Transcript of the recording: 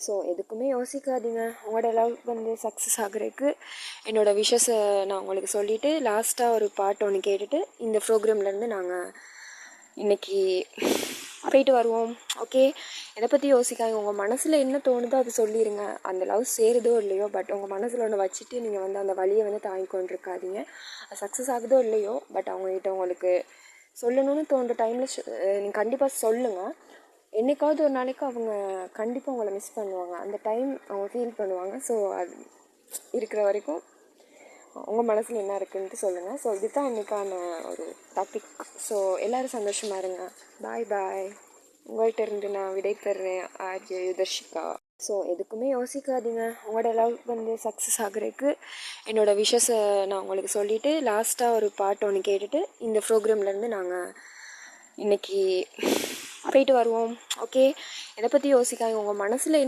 So எதுக்குமே யோசிக்காதீங்க. உங்களோட லவ் வந்து சக்ஸஸ் ஆகுறதுக்கு என்னோடய விஷஸை நான் உங்களுக்கு சொல்லிவிட்டு லாஸ்ட்டாக ஒரு பாட்டு ஒன்று கேட்டுட்டு இந்த ப்ரோக்ராம்லேருந்து நாங்கள் இன்றைக்கி போயிட்டு வருவோம். ஓகே, எதை பற்றி யோசிக்காங்க. உங்கள் மனசில் என்ன தோணுதோ அது சொல்லிடுங்க. அந்த லவ் சேருதோ இல்லையோ, பட் உங்கள் மனசில் ஒன்று வச்சுட்டு நீங்கள் வந்து அந்த வழியை வந்து தாங்கி கொண்டிருக்காதீங்க. அது சக்ஸஸ் ஆகுதோ இல்லையோ, பட் அவங்ககிட்ட உங்களுக்கு சொல்லணும்னு தோன்ற டைமில் நீங்கள் கண்டிப்பாக சொல்லுங்கள். என்றைக்காவது ஒரு நாளைக்கு அவங்க கண்டிப்பாக உங்களை மிஸ் பண்ணுவாங்க. அந்த டைம் அவங்க ஃபீல் பண்ணுவாங்க. ஸோ அது இருக்கிற வரைக்கும் உங்கள் மனசில் என்ன இருக்குன்ட்டு சொல்லுங்கள். ஸோ இதுதான் இன்றைக்கான ஒரு டாபிக். ஸோ எல்லோரும் சந்தோஷமாக இருங்க. பாய் பாய். உங்கள்கிட்ட இருந்து நான் விடை பெறுறேன். ஆர்ஜே யுதர்ஷிகா. ஸோ எதுக்குமே யோசிக்காதீங்க. உங்களோட லவ் வந்து சக்ஸஸ் ஆகுறதுக்கு என்னோடய விஷஸை நான் உங்களுக்கு சொல்லிவிட்டு லாஸ்ட்டாக ஒரு பாட்டு ஒன்று கேட்டுட்டு இந்த ப்ரோக்ராம்லேருந்து நாங்கள் இன்றைக்கி போயிட்டு வருவோம். ஓகே, எதை பற்றி யோசிக்காங்க. உங்கள் மனசில்